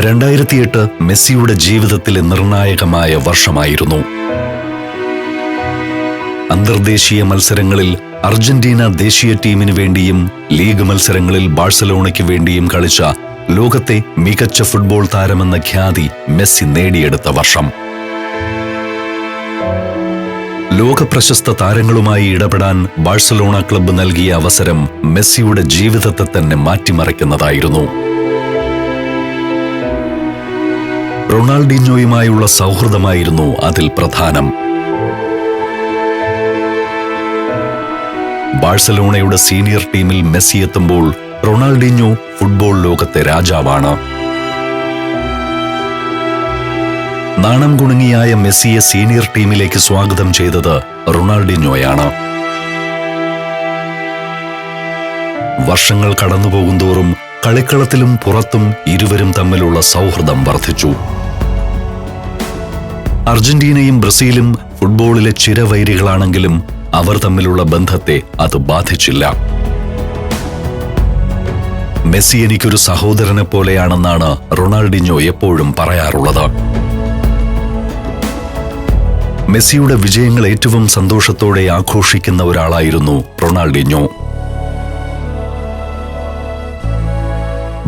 2008 മെസ്സിയുടെ ജീവിതത്തിലെ നിർണായകമായ വർഷമായിരുന്നു. അന്തർദേശീയ മത്സരങ്ങളിൽ അർജന്റീന ദേശീയ ടീമിനു വേണ്ടിയും ലീഗ് മത്സരങ്ങളിൽ ബാഴ്സലോണയ്ക്ക് വേണ്ടിയും കളിച്ച ലോകത്തെ മികച്ച ഫുട്ബോൾ താരമെന്ന ഖ്യാതി മെസ്സി നേടിയെടുത്ത വർഷം. ലോക പ്രശസ്ത താരങ്ങളുമായി ഇടപെടാൻ ബാഴ്സലോണ ക്ലബ്ബ് നൽകിയ അവസരം മെസ്സിയുടെ ജീവിതത്തെ തന്നെ മാറ്റിമറിക്കുന്നതായിരുന്നു. റൊണാൾഡീഞ്ഞോയുമായുള്ള സൗഹൃദമായിരുന്നു അതിൽ പ്രധാനം. ബാഴ്സലോണയുടെ സീനിയർ ടീമിൽ മെസ്സി എത്തുമ്പോൾ റൊണാൾഡീഞ്ഞോ ഫുട്ബോൾ ലോകത്തെ രാജാവാണ്. നാണം കുണുങ്ങിയായ മെസ്സിയെ സീനിയർ ടീമിലേക്ക് സ്വാഗതം ചെയ്തത് റൊണാൾഡീഞ്ഞോയാണ്. വർഷങ്ങൾ കടന്നുപോകുന്തോറും കളിക്കളത്തിലും പുറത്തും ഇരുവരും തമ്മിലുള്ള സൗഹൃദം വർദ്ധിച്ചു. അർജന്റീനയും ബ്രസീലും ഫുട്ബോളിലെ ചിരവൈരികളാണെങ്കിലും അവർ തമ്മിലുള്ള ബന്ധത്തെ അത് ബാധിച്ചില്ല. മെസ്സി എനിക്കൊരു സഹോദരനെ പോലെയാണെന്നാണ് റൊണാൾഡീഞ്ഞോ എപ്പോഴും പറയാറുള്ളത്. മെസ്സിയുടെ വിജയങ്ങൾ ഏറ്റവും സന്തോഷത്തോടെ ആഘോഷിക്കുന്ന ഒരാളായിരുന്നു റൊണാൾഡീഞ്ഞോ.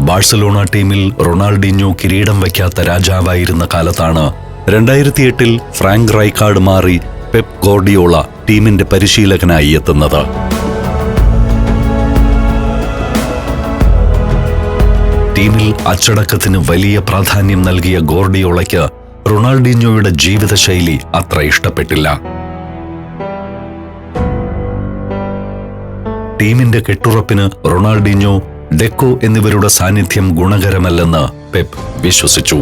ബാഴ്സലോണ ടീമിൽ റൊണാൾഡീഞ്ഞോ കിരീടം വയ്ക്കാത്ത രാജാവായിരുന്ന കാലത്താണ് 2008 ഫ്രാങ്ക് റൈക്കാർഡ് മാറി പെപ് ഗോർഡിയോള ടീമിന്റെ പരിശീലകനായി എത്തുന്നത്. ടീമിൽ അച്ചടക്കത്തിന് വലിയ പ്രാധാന്യം നൽകിയ ഗോർഡിയോളയ്ക്ക് റൊണാൾഡീഞ്ഞോയുടെ ജീവിതശൈലി അത്ര ഇഷ്ടപ്പെട്ടില്ല. ടീമിന്റെ കെട്ടുറപ്പിന് റൊണാൾഡീഞ്ഞോ, ഡെക്കോ എന്നിവരുടെ സാന്നിധ്യം ഗുണകരമല്ലെന്ന് പെപ് വിശ്വസിച്ചു.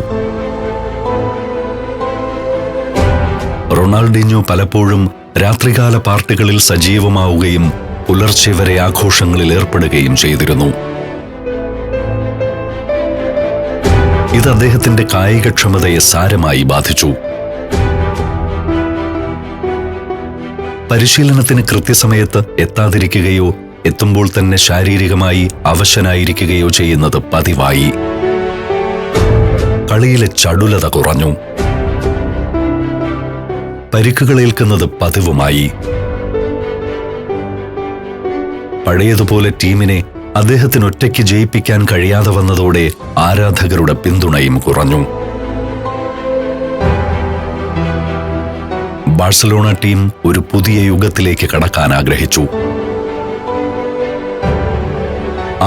റൊണാൾഡീഞ്ഞോ പലപ്പോഴും രാത്രികാല പാർട്ടികളിൽ സജീവമാവുകയും പുലർച്ചെ വരെ ആഘോഷങ്ങളിൽ ഏർപ്പെടുകയും ചെയ്തിരുന്നു. ഇത് അദ്ദേഹത്തിന്റെ കായികക്ഷമതയെ സാരമായി ബാധിച്ചു. പരിശീലനത്തിന് കൃത്യസമയത്ത് എത്താതിരിക്കുകയോ എത്തുമ്പോൾ തന്നെ ശാരീരികമായി അവശനായിരിക്കുകയോ ചെയ്യുന്നത് പതിവായി. കളിയിലെ ചടുലത കുറഞ്ഞു. പരിക്കുകളേൽക്കുന്നത് പതിവുമായി. പഴയതുപോലെ ടീമിനെ അദ്ദേഹത്തിന് ഒറ്റയ്ക്ക് ജയിപ്പിക്കാൻ കഴിയാതെ വന്നതോടെ ആരാധകരുടെ പിന്തുണയും കുറഞ്ഞു. ബാഴ്സലോണ ടീം ഒരു പുതിയ യുഗത്തിലേക്ക് കടക്കാൻ ആഗ്രഹിച്ചു.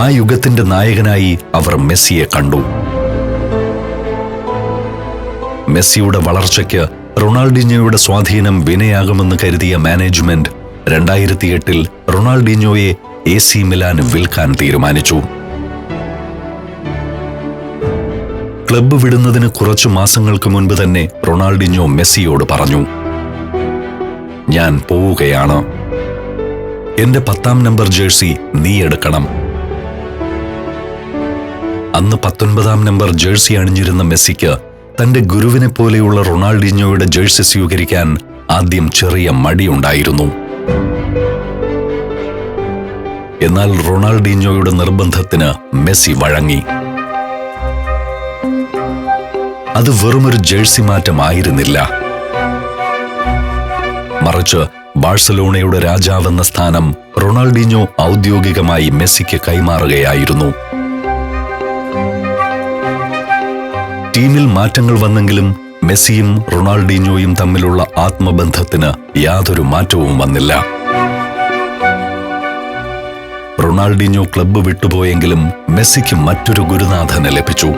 ആ യുഗത്തിന്റെ നായകനായി അവർ മെസ്സിയെ കണ്ടു. മെസ്സിയുടെ വളർച്ചയ്ക്ക് റൊണാൾഡീഞ്ഞോയുടെ സ്വാധീനം വിനയാകുമെന്ന് കരുതിയ മാനേജ്മെന്റ് 2008 റൊണാൾഡീഞ്ഞോയെ AC മിലാന് വിൽക്കാൻ തീരുമാനിച്ചു. ക്ലബ്ബ് വിടുന്നതിന് കുറച്ചു മാസങ്ങൾക്ക് മുൻപ് തന്നെ റൊണാൾഡീഞ്ഞോ മെസ്സിയോട് പറഞ്ഞു, ഞാൻ പോവുകയാണ്. എന്റെ 10ാം നമ്പർ ജേഴ്സി നീ എടുക്കണം. അന്ന് 19ാം നമ്പർ ജേഴ്സി അണിഞ്ഞിരുന്ന മെസ്സിക്ക് തന്റെ ഗുരുവിനെ പോലെയുള്ള റൊണാൾഡീഞ്ഞോയുടെ ജേഴ്സി സ്വീകരിക്കാൻ ആദ്യം ചെറിയ മടിയുണ്ടായിരുന്നു. എന്നാൽ റൊണാൾഡീഞ്ഞോയുടെ നിർബന്ധത്തിന് മെസ്സി വഴങ്ങി. അത് വെറുമൊരു ജേഴ്സി മാറ്റമായിരുന്നില്ല, മറിച്ച് ബാഴ്സലോണയുടെ രാജാവെന്ന സ്ഥാനം റൊണാൾഡീഞ്ഞോ ഔദ്യോഗികമായി മെസ്സിക്ക് കൈമാറുകയായിരുന്നു. ടീമിൽ മാറ്റങ്ങൾ വന്നെങ്കിലും മെസ്സിയും റൊണാൾഡീഞ്ഞോയും തമ്മിലുള്ള ആത്മബന്ധത്തിന് യാതൊരു മാറ്റവും വന്നില്ല. റൊണാൾഡീഞ്ഞോ ക്ലബ്ബ് വിട്ടുപോയെങ്കിലും മെസ്സിക്ക് മറ്റൊരു ഗുരുനാഥന് ലഭിച്ചു.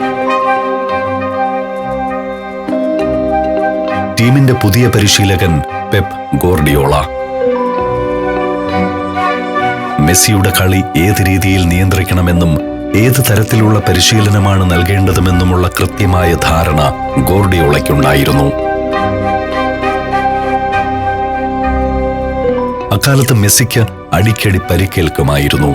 ടീമിന്റെ പുതിയ പരിശീലകൻ പെപ് ഗോർഡിയോള. മെസ്സിയുടെ കളി ഏത് രീതിയിൽ നിയന്ത്രിക്കണമെന്നും ഏത് തരത്തിലുള്ള പരിശീലനമാണ് നൽകേണ്ടതുമെന്നുമുള്ള കൃത്യമായ ധാരണ ഗോർഡിയോളയ്ക്കുണ്ടായിരുന്നു. അക്കാലത്ത് മെസ്സിക്ക് അടിക്കടി പരിക്കേൽക്കുമായിരുന്നു.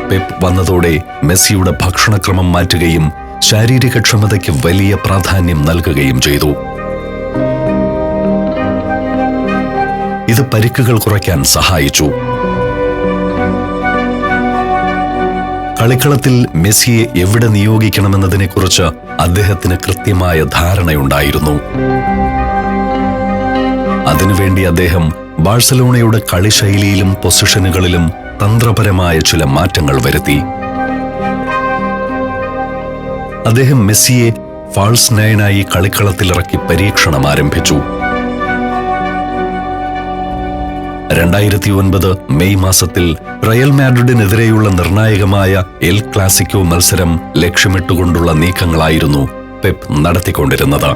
പെപ് വന്നതോടെ മെസ്സിയുടെ ഭക്ഷണക്രമം മാറ്റുകയും ശാരീരികക്ഷമതയ്ക്ക് വലിയ പ്രാധാന്യം നൽകുകയും ചെയ്തു. ഇത് പരിക്കുകൾ കുറയ്ക്കാൻ സഹായിച്ചു. കളിക്കളത്തിൽ മെസ്സിയെ എവിടെ നിയോഗിക്കണമെന്നതിനെക്കുറിച്ച് അദ്ദേഹത്തിന് കൃത്യമായ ധാരണയുണ്ടായിരുന്നു. അതിനുവേണ്ടി അദ്ദേഹം ബാഴ്സലോണയുടെ കളിശൈലിയിലും പൊസിഷനുകളിലും തന്ത്രപരമായ ചില മാറ്റങ്ങൾ വരുത്തി. അദ്ദേഹം മെസ്സിയെ ഫാൾസ് നയനായി കളിക്കളത്തിലിറക്കി പരീക്ഷണം ആരംഭിച്ചു. 2009 മെയ് മാസത്തിൽ റയൽ മാഡ്രിഡിനെതിരെയുള്ള നിർണായകമായ എൽ ക്ലാസിക്കോ മത്സരം ലക്ഷ്യമിട്ടുകൊണ്ടുള്ള നീക്കങ്ങളായിരുന്നു പെപ്പ് നടത്തിക്കൊണ്ടിരുന്നത്.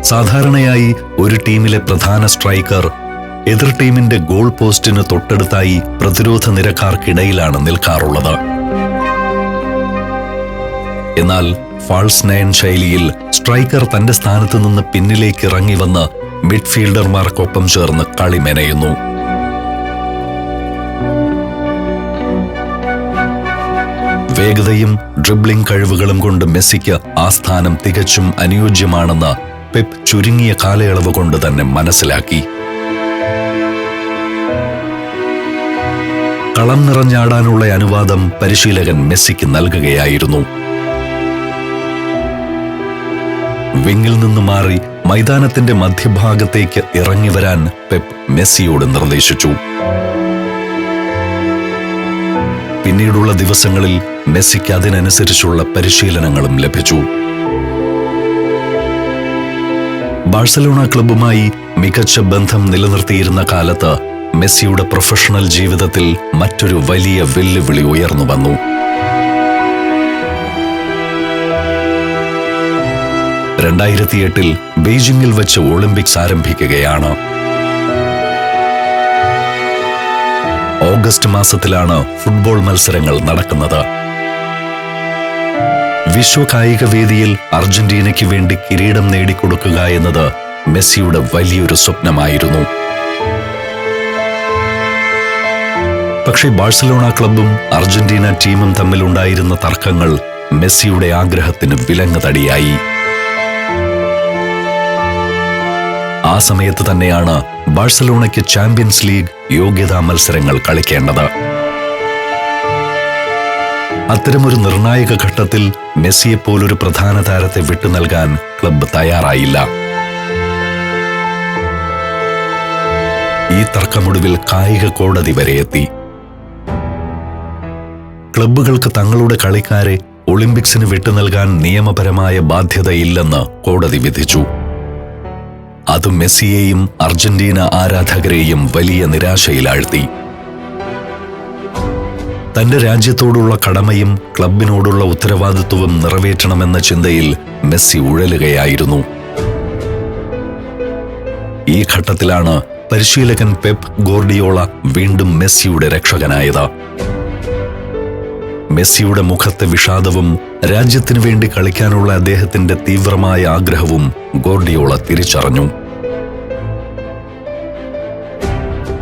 സാധാരണയായി ഒരു ടീമിലെ പ്രധാന സ്ട്രൈക്കർ എതിർ ടീമിന്റെ ഗോൾ പോസ്റ്റിന് തൊട്ടടുത്തായി പ്രതിരോധ നിരക്കാർക്കിടയിലാണ് നിൽക്കാറുള്ളത്. എന്നാൽ ഫാൾസ് നയൻ ശൈലിയിൽ സ്ട്രൈക്കർ തന്റെ സ്ഥാനത്ത് നിന്ന് പിന്നിലേക്ക് ഇറങ്ങി വന്ന് മിഡ്ഫീൽഡർമാർക്കൊപ്പം ചേർന്ന് കളി മെനയുന്നു. വേഗതയും ഡ്രിബ്ലിംഗ് കഴിവുകളും കൊണ്ട് മെസ്സിക്ക് ആ സ്ഥാനം തികച്ചും അനുയോജ്യമാണെന്ന് പെപ്പ് ചുരുങ്ങിയ കാലയളവ് കൊണ്ട് തന്നെ മനസ്സിലാക്കി. കളം നിറഞ്ഞാടാനുള്ള അനുവാദം പരിശീലകൻ മെസ്സിക്ക് നൽകുകയായിരുന്നു. വിങ്ങിൽ നിന്ന് മാറി മൈതാനത്തിന്റെ മധ്യഭാഗത്തേക്ക് ഇറങ്ങി വരാൻ പെപ്പ് മെസ്സിയോട് നിർദ്ദേശിച്ചു. പിന്നീടുള്ള ദിവസങ്ങളിൽ മെസ്സിക്ക് അതിനനുസരിച്ചുള്ള പരിശീലനങ്ങളും ലഭിച്ചു. ബാഴ്സലോണ ക്ലബ്ബുമായി മികച്ച ബന്ധം നിലനിർത്തിയിരുന്ന കാലത്ത് മെസ്സിയുടെ പ്രൊഫഷണൽ ജീവിതത്തിൽ മറ്റൊരു വലിയ വെല്ലുവിളി ഉയർന്നു വന്നു. 2008 ബെയ്ജിംഗിൽ വെച്ച് ഒളിമ്പിക്സ് ആരംഭിക്കുകയാണ്. ഓഗസ്റ്റ് മാസത്തിലാണ് ഫുട്ബോൾ മത്സരങ്ങൾ നടക്കുന്നത്. വിശ്വ കായിക വേദിയിൽ അർജന്റീനയ്ക്ക് വേണ്ടി കിരീടം നേടിക്കൊടുക്കുക എന്നത് മെസ്സിയുടെ വലിയൊരു സ്വപ്നമായിരുന്നു. പക്ഷേ ബാഴ്സലോണ ക്ലബ്ബും അർജന്റീന ടീമും തമ്മിലുണ്ടായിരുന്ന തർക്കങ്ങൾ മെസ്സിയുടെ ആഗ്രഹത്തിന് വിലങ്ങുതടിയായി. ആ സമയത്ത് തന്നെയാണ് ബാഴ്സലോണയ്ക്ക് ചാമ്പ്യൻസ് ലീഗ് യോഗ്യതാ മത്സരങ്ങൾ കളിക്കേണ്ടത്. അത്തരമൊരു നിർണായക ഘട്ടത്തിൽ മെസ്സിയെപ്പോലൊരു പ്രധാന താരത്തെ വിട്ടുനൽകാൻ ക്ലബ്ബ് തയ്യാറായില്ല. ഈ തർക്കമൊടുവിൽ കായിക കോടതി വരെ എത്തി. ക്ലബ്ബുകൾക്ക് തങ്ങളുടെ കളിക്കാരെ ഒളിമ്പിക്സിന് വിട്ടുനൽകാൻ നിയമപരമായ ബാധ്യതയില്ലെന്ന് കോടതി വിധിച്ചു. അത് മെസ്സിയെയും അർജന്റീന ആരാധകരെയും വലിയ നിരാശയിലാഴ്ത്തി. തന്റെ രാജ്യത്തോടുള്ള കടമയും ക്ലബിനോടുള്ള ഉത്തരവാദിത്വവും നിറവേറ്റണമെന്ന ചിന്തയിൽ മെസ്സി ഉഴലുകയായിരുന്നു. ഈ ഘട്ടത്തിലാണ് പരിശീലകൻ പെപ്പ് ഗോർഡിയോള വീണ്ടും മെസ്സിയുടെ രക്ഷകനായത്. മെസ്സിയുടെ മുഖത്തെ വിഷാദവും രാജ്യത്തിനു വേണ്ടി കളിക്കാനുള്ള അദ്ദേഹത്തിന്റെ തീവ്രമായ ആഗ്രഹവും ഗോർഡിയോള തിരിച്ചറിഞ്ഞു.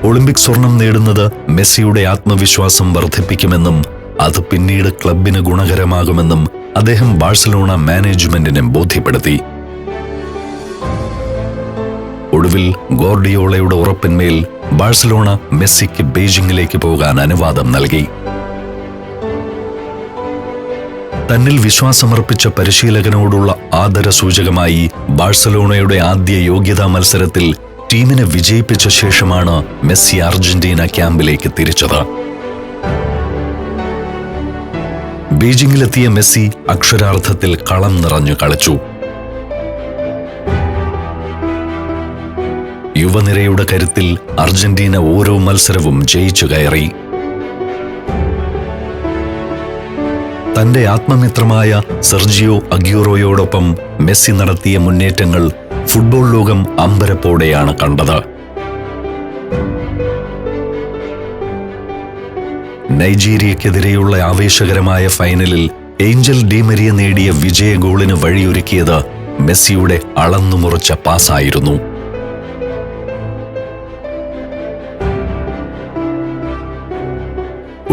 ഒളിമ്പിക് സ്വർണം നേടുന്നത് മെസ്സിയുടെ ആത്മവിശ്വാസം വർദ്ധിപ്പിക്കുമെന്നും അത് പിന്നീട് ക്ലബിന് ഗുണകരമാകുമെന്നും അദ്ദേഹം ബാഴ്സലോണ മാനേജ്മെന്റിനെ ബോധ്യപ്പെടുത്തി. ഒടുവിൽ ഗോർഡിയോളയുടെ ഉറപ്പിന്മേൽ ബാഴ്സലോണ മെസ്സിക്ക് ബെയ്ജിംഗിലേക്ക് പോകാൻ അനുവാദം നൽകി. തന്നിൽ വിശ്വാസമർപ്പിച്ച പരിശീലകനോടുള്ള ആദരസൂചകമായി ബാഴ്സലോണയുടെ ആദ്യ യോഗ്യതാ മത്സരത്തിൽ ടീമിനെ വിജയിപ്പിച്ച ശേഷമാണ് മെസ്സി അർജന്റീന ക്യാമ്പിലേക്ക് തിരിച്ചത്. ബീജിംഗിലെത്തിയ മെസ്സി അക്ഷരാർത്ഥത്തിൽ കളം നിറഞ്ഞു കളിച്ചു. യുവനിരയുടെ കരുത്തിൽ അർജന്റീന ഓരോ മത്സരവും ജയിച്ചു കയറി. തന്റെ ആത്മമിത്രമായ സെർജിയോ അഗ്യൂറോയോടൊപ്പം മെസ്സി നടത്തിയ മുന്നേറ്റങ്ങൾ ഫുട്ബോൾ ലോകം അമ്പരപ്പോടെയാണ് കണ്ടത്. നൈജീരിയക്കെതിരെയുള്ള ആവേശകരമായ ഫൈനലിൽ ഏഞ്ചൽ ഡി മരിയ നേടിയ വിജയ ഗോളിന് വഴിയൊരുക്കിയത് മെസ്സിയുടെ അളന്നുമുറിച്ച പാസായിരുന്നു.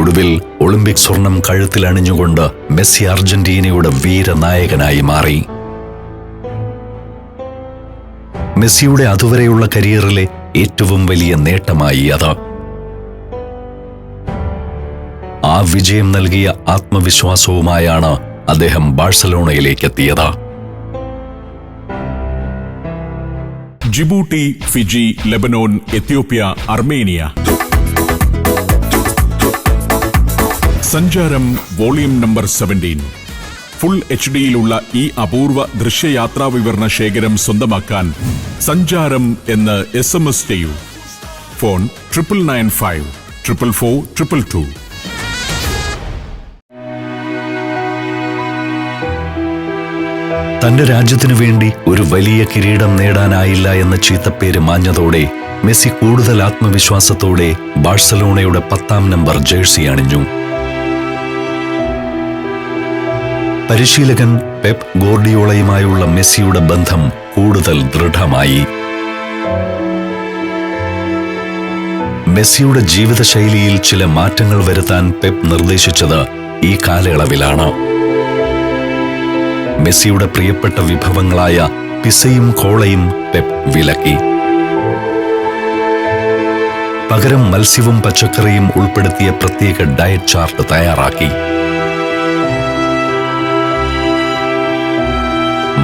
ഒടുവിൽ ഒളിമ്പിക് സ്വർണം കഴുത്തിൽ അണിഞ്ഞുകൊണ്ട് മെസ്സി അർജന്റീനയുടെ വീരനായകനായി മാറി. മെസ്സിയുടെ അതുവരെയുള്ള കരിയറിലെ ഏറ്റവും വലിയ നേട്ടമായി അത്. ആ വിജയം നൽകിയ ആത്മവിശ്വാസവുമായാണ് അദ്ദേഹം ബാഴ്സലോണയിലേക്ക് എത്തിയത്. Djibouti, Fiji, Lebanon, Ethiopia, Armenia. സഞ്ചാരം വോളിയം നമ്പർ 17. ഫുൾ HD-യിലുള്ള ഈ അപൂർവ ദൃശ്യയാത്രാ വിവരണ ശേഖരം സ്വന്തമാക്കാൻ സഞ്ചാരം എന്ന് SMS ചെയ്യൂ. ഫോൺ 9995 444 222. തന്റെ രാജ്യത്തിനു വേണ്ടി ഒരു വലിയ കിരീടം നേടാനായില്ല എന്ന ചീത്തപ്പേര് മാഞ്ഞതോടെ മെസ്സി കൂടുതൽ ആത്മവിശ്വാസത്തോടെ ബാഴ്സലോണയുടെ 10-ാം നമ്പർ ജേഴ്സി അണിഞ്ഞു. പരിശീലകൻ പെപ് ഗോർഡിയോളയുമായുള്ള മെസ്സിയുടെ ബന്ധം കൂടുതൽ ദൃഢമായി. മെസ്സിയുടെ ജീവിതശൈലിയിൽ ചില മാറ്റങ്ങൾ വരുത്താൻ പെപ് നിർദ്ദേശിച്ചത് ഈ കാലയളവിലാണ്. മെസ്സിയുടെ പ്രിയപ്പെട്ട വിഭവങ്ങളായ പിസയും കോളയും പെപ് വിലക്കി. പകരം മത്സ്യവും പച്ചക്കറിയും ഉൾപ്പെടുത്തിയ പ്രത്യേക ഡയറ്റ് ചാർട്ട് തയ്യാറാക്കി.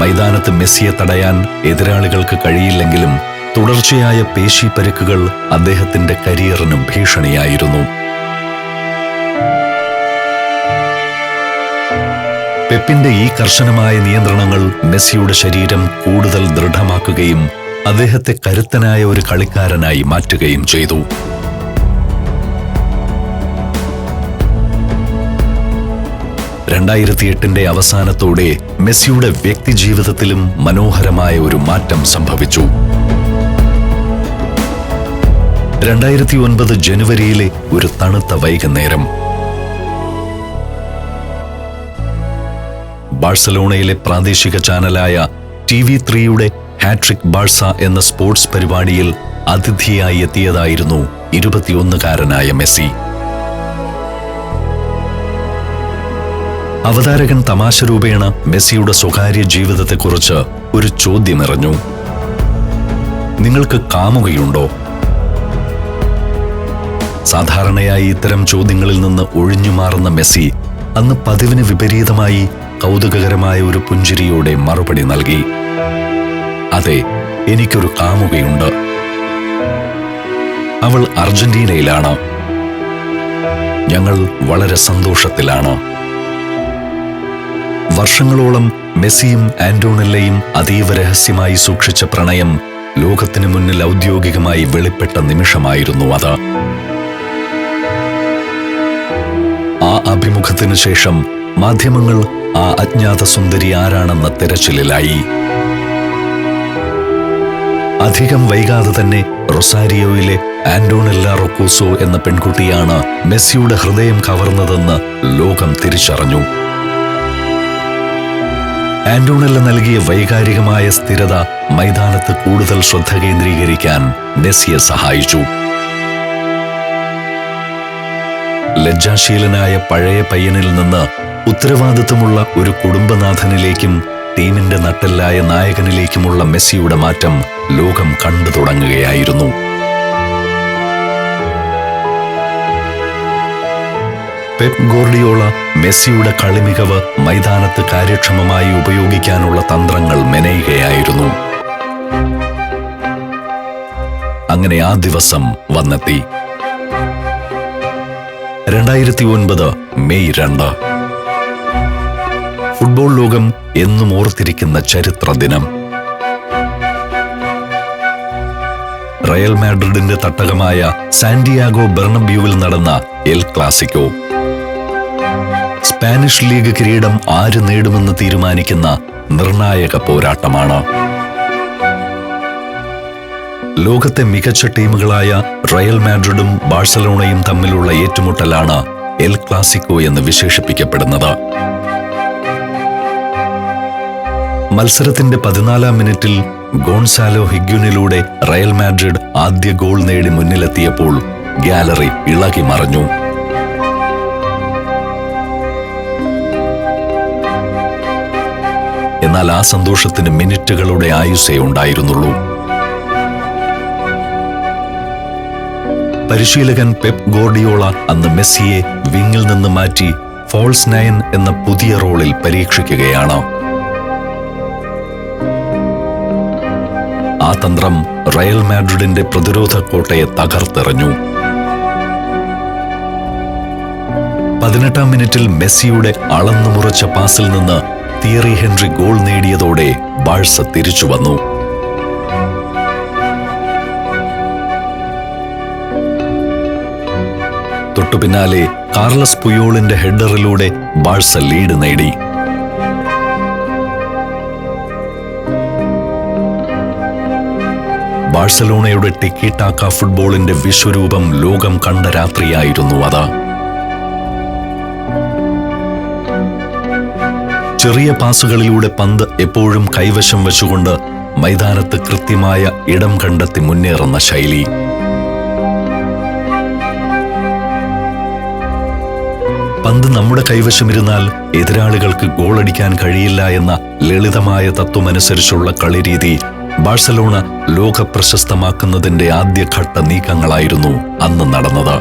മൈതാനത്ത് മെസ്സിയെ തടയാൻ എതിരാളികൾക്ക് കഴിയില്ലെങ്കിലും തുടർച്ചയായ പേശി പരിക്കുകൾ അദ്ദേഹത്തിന്റെ കരിയറിന് ഭീഷണിയായിരുന്നു. പെപ്പിന്റെ ഈ കർശനമായ നിയന്ത്രണങ്ങൾ മെസ്സിയുടെ ശരീരം കൂടുതൽ ദൃഢമാക്കുകയും അദ്ദേഹത്തെ കരുത്തനായ ഒരു കളിക്കാരനായി മാറ്റുകയും ചെയ്തു. '98 അവസാനത്തോടെ മെസ്സിയുടെ വ്യക്തിജീവിതത്തിലും മനോഹരമായ ഒരു മാറ്റം സംഭവിച്ചു. 2009 ജനുവരിയിലെ ഒരു തണുത്ത വൈകുന്നേരം ബാഴ്സലോണയിലെ പ്രാദേശിക ചാനലായ TV3-യുടെ ഹാട്രിക് ബാഴ്സ എന്ന സ്പോർട്സ് പരിപാടിയിൽ അതിഥിയായി എത്തിയതായിരുന്നു 21-കാരനായ മെസ്സി. അവതാരകൻ തമാശ രൂപേണ മെസ്സിയുടെ സ്വകാര്യ ജീവിതത്തെക്കുറിച്ച് ഒരു ചോദ്യമെറിഞ്ഞു. നിങ്ങൾക്ക് കാമുകയുണ്ടോ? സാധാരണയായി ഇത്തരം ചോദ്യങ്ങളിൽ നിന്ന് ഒഴിഞ്ഞുമാറുന്ന മെസ്സി അന്ന് പതിവിന് വിപരീതമായി കൗതുകകരമായ ഒരു പുഞ്ചിരിയോടെ മറുപടി നൽകി. അതെ, എനിക്കൊരു കാമുകയുണ്ട്. അവൾ അർജന്റീനയിലാണ്. ഞങ്ങൾ വളരെ സന്തോഷത്തിലാണ്. വർഷങ്ങളോളം മെസ്സിയും ആന്റോണെല്ലയും അതീവ രഹസ്യമായി സൂക്ഷിച്ച പ്രണയം ലോകത്തിനു മുന്നിൽ ഔദ്യോഗികമായി വെളിപ്പെട്ട നിമിഷമായിരുന്നു അത്. ആ അഭിമുഖത്തിനു ശേഷം മാധ്യമങ്ങൾ ആ അജ്ഞാത സുന്ദരി ആരാണെന്ന തിരച്ചിലിലായി. അധികം വൈകാതെ തന്നെ റൊസാരിയോയിലെ ആന്റോണെല്ല റൊക്കോസോ എന്ന പെൺകുട്ടിയാണ് മെസ്സിയുടെ ഹൃദയം കവർന്നതെന്ന് ലോകം തിരിച്ചറിഞ്ഞു. ആന്റോണെല്ല നൽകിയ വൈകാരികമായ സ്ഥിരത മൈതാനത്ത് കൂടുതൽ ശ്രദ്ധ കേന്ദ്രീകരിക്കാൻ മെസ്സിയെ സഹായിച്ചു. ലജ്ജാശീലനായ പഴയ പയ്യനിൽ നിന്ന് ഉത്തരവാദിത്വമുള്ള ഒരു കുടുംബനാഥനിലേക്കും ടീമിന്റെ നട്ടെല്ലായ നായകനിലേക്കുമുള്ള മെസ്സിയുടെ മാറ്റം ലോകം കണ്ടു തുടങ്ങുകയായിരുന്നു. പെപ് ഗോർഡിയോള മെസ്സിയുടെ കളിമികവ് മൈതാനത്ത് കാര്യക്ഷമമായി ഉപയോഗിക്കാനുള്ള തന്ത്രങ്ങൾ മെനയുകയായിരുന്നു. അങ്ങനെ ആ ദിവസം വന്നെത്തി. 2009 മെയ് 2. ഫുട്ബോൾ ലോകം എന്നും ഓർത്തിരിക്കുന്ന ചരിത്ര ദിനം. റയൽ മാഡ്രിഡിന്റെ തട്ടകമായ സാന്റിയാഗോ ബെർണബ്യൂവിൽ നടന്ന എൽ ക്ലാസിക്കോ. സ്പാനിഷ് ലീഗ് കിരീടം ആര് നേടുമെന്ന് തീരുമാനിക്കുന്ന നിർണായക പോരാട്ടമാണ്. ലോകത്തെ മികച്ച ടീമുകളായ റയൽ മാഡ്രിഡും ബാഴ്സലോണയും തമ്മിലുള്ള ഏറ്റുമുട്ടലാണ് എൽ ക്ലാസിക്കോ എന്ന് വിശേഷിപ്പിക്കപ്പെടുന്നത്. മത്സരത്തിന്റെ 14-ാം മിനിറ്റിൽ ഗോൺസാലോ ഹിഗ്യുനിലൂടെ റയൽ മാഡ്രിഡ് ആദ്യ ഗോൾ നേടി മുന്നിലെത്തിയപ്പോൾ ഗാലറി ഇളകി മറിഞ്ഞു. എന്നാൽ ആ സന്തോഷത്തിന് മിനിറ്റുകളുടെ ആയുസ്സേ ഉണ്ടായിരുന്നുള്ളൂ. പരിശീലകൻ പെപ് ഗോർഡിയോള അന്ന് മെസ്സിയെ വിങ്ങിൽ നിന്ന് മാറ്റി ഫോൾസ് 9 എന്ന പുതിയ റോളിൽ പരീക്ഷിക്കുകയാണ്. ആ തന്ത്രം റയൽ മാഡ്രിഡിന്റെ പ്രതിരോധ കോട്ടയെ തകർത്തെറിഞ്ഞു. 18-ാം മിനിറ്റിൽ മെസ്സിയുടെ അളന്നു മുറിച്ച പാസിൽ നിന്ന് തിയറി ഹെൻറി ഗോൾ നേടിയതോടെ ബാഴ്സ തിരിച്ചുവന്നു. തൊട്ടുപിന്നാലെ കാർലസ് പുയോളിന്റെ ഹെഡറിലൂടെ ബാഴ്സ ലീഡ് നേടി. ബാഴ്സലോണയുടെ ടിക്കി ടാക്ക ഫുട്ബോളിന്റെ വിശ്വരൂപം ലോകം കണ്ട രാത്രിയായിരുന്നു അത്. ചെറിയ പാസുകളിലൂടെ പന്ത് എപ്പോഴും കൈവശം വെച്ചുകൊണ്ട് മൈതാനത്ത് കൃത്യമായ ഇടം കണ്ടെത്തി മുന്നേറുന്ന ശൈലി. പന്ത് നമ്മുടെ കൈവശമിരുന്നാൽ എതിരാളികൾക്ക് ഗോളടിക്കാൻ കഴിയില്ല എന്ന ലളിതമായ തത്വമനുസരിച്ചുള്ള കളിരീതി ബാഴ്സലോണ ലോക പ്രശസ്തമാക്കുന്നതിന്റെ ആദ്യഘട്ട നീക്കങ്ങളായിരുന്നു അന്ന് നടന്നത്.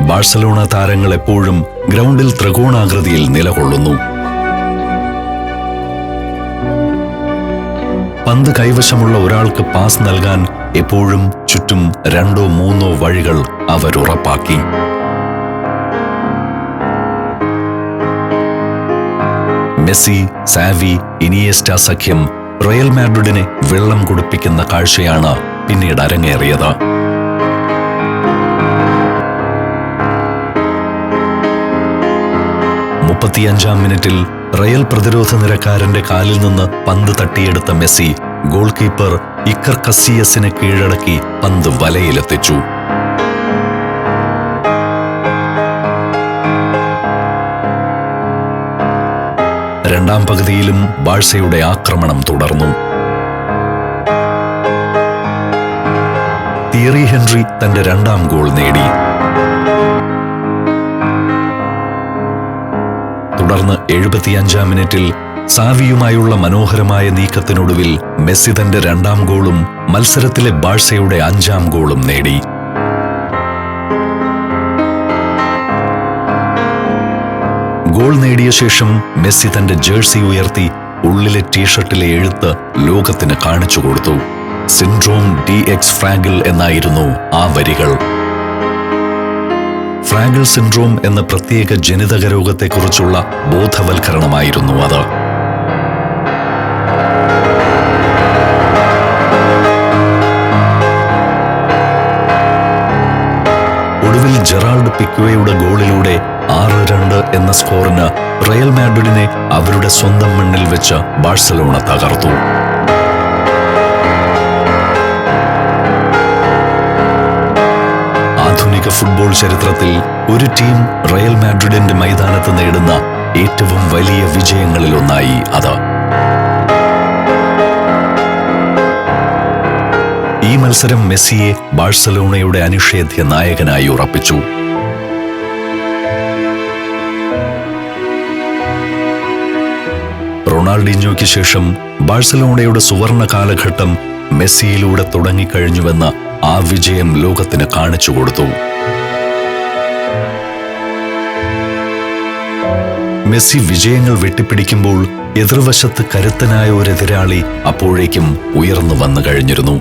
ബാഴ്സലോണ താരങ്ങൾ എപ്പോഴും ഗ്രൗണ്ടിൽ ത്രികോണാകൃതിയിൽ നിലകൊള്ളുന്നു. പന്ത് കൈവശമുള്ള ഒരാൾക്ക് പാസ് നൽകാൻ എപ്പോഴും ചുറ്റും 2-3 വഴികൾ അവരുറപ്പാക്കി. മെസ്സി, സാവി, ഇനിയേസ്റ്റ സഖ്യം റയൽ മാഡ്രിഡിനെ വെള്ളം കുടിപ്പിക്കുന്ന കാഴ്ചയാണ് പിന്നീട് അരങ്ങേറിയത്. ാം മിനിറ്റിൽ റയൽ പ്രതിരോധ നിരക്കാരന്റെ കാലിൽ നിന്ന് പന്ത് തട്ടിയെടുത്ത മെസ്സി ഗോൾ കീപ്പർ ഇക്കർ കസിയസിനെ കീഴടക്കി പന്ത് വലയിലെത്തിച്ചു. രണ്ടാം പകുതിയിലും ബാഴ്സയുടെ ആക്രമണം തുടർന്നു. തിയറി ഹെൻറി തന്റെ 2ാം ഗോൾ നേടി. തുടർന്ന് 75-ാം മിനിറ്റിൽ സാവിയുമായുള്ള മനോഹരമായ നീക്കത്തിനൊടുവിൽ മെസ്സി തന്റെ 2ാം ഗോളും മത്സരത്തിലെ ബാഴ്സയുടെ 5ാം ഗോളും നേടി. ഗോൾ നേടിയ ശേഷം മെസ്സി തന്റെ ജേഴ്സി ഉയർത്തി ഉള്ളിലെ ടീഷർട്ടിലെ എഴുത്ത് ലോകത്തിന് കാണിച്ചു കൊടുത്തു. സിൻഡ്രോം DX ഫ്രാഗിൾ എന്നായിരുന്നു ആ വരികൾ. ഫ്രാഗിൾ സിൻഡ്രോം എന്ന പ്രത്യേക ജനിതക രോഗത്തെക്കുറിച്ചുള്ള ബോധവൽക്കരണമായിരുന്നു അത്. ഒടുവിൽ ജെറാൾഡ് പിക്വേയുടെ ഗോളിലൂടെ 6-2 എന്ന സ്കോറിന് റയൽ മാഡ്രിഡിനെ അവരുടെ സ്വന്തം മണ്ണിൽ വെച്ച് ബാഴ്സലോണ തകർത്തു. ആധുനിക ഫുട്ബോൾ ചരിത്രത്തിൽ ഒരു ടീം റയൽ മാഡ്രിഡിന്റെ മൈതാനത്ത് നേടുന്ന ഏറ്റവും വലിയ വിജയങ്ങളിലൊന്നായി അത്. ഈ മത്സരം മെസ്സിയെ ബാഴ്സലോണയുടെ അനിഷേധ്യ നായകനായി ഉറപ്പിച്ചു. റൊണാൾഡീഞ്ഞോയ്ക്ക് ശേഷം ബാഴ്സലോണയുടെ സുവർണ കാലഘട്ടം മെസ്സിയിലൂടെ തുടങ്ങിക്കഴിഞ്ഞുവെന്ന് ആ വിജയം ലോകത്തിന് കാണിച്ചു കൊടുത്തു. മെസ്സി വിജയങ്ങൾ വെട്ടിപ്പിടിക്കുമ്പോൾ എതിർവശത്ത് കരുത്തനായ ഒരു എതിരാളി അപ്പോഴേക്കും ഉയർന്നു വന്നു കഴിഞ്ഞിരുന്നു.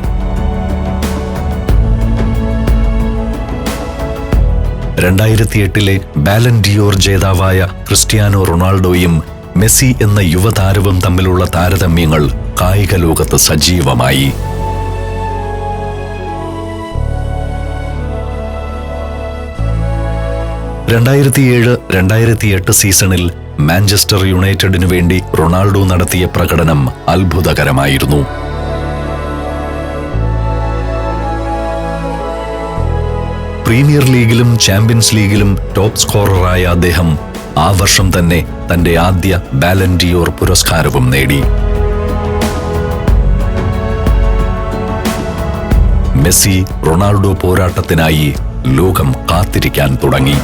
2008 ബാലൻ ഡിയോർ ജേതാവായ ക്രിസ്ത്യാനോ റൊണാൾഡോയും മെസ്സി എന്ന യുവതാരവും തമ്മിലുള്ള താരതമ്യങ്ങൾ കായിക ലോകത്ത് സജീവമായി. സീസണിൽ മാഞ്ചസ്റ്റർ യുണൈറ്റഡിനു വേണ്ടി റൊണാൾഡോ നടത്തിയ പ്രകടനം അത്ഭുതകരമായിരുന്നു. പ്രീമിയർ ലീഗിലും ചാമ്പ്യൻസ് ലീഗിലും ടോപ്പ് സ്കോററായ അദ്ദേഹം ആ വർഷം തന്നെ തന്റെ ആദ്യ ബാലൻ ഡിയോർ പുരസ്കാരവും നേടി. മെസ്സി റൊണാൾഡോ പോരാട്ടത്തിനായി ലോകം കാത്തിരിക്കാൻ തുടങ്ങി.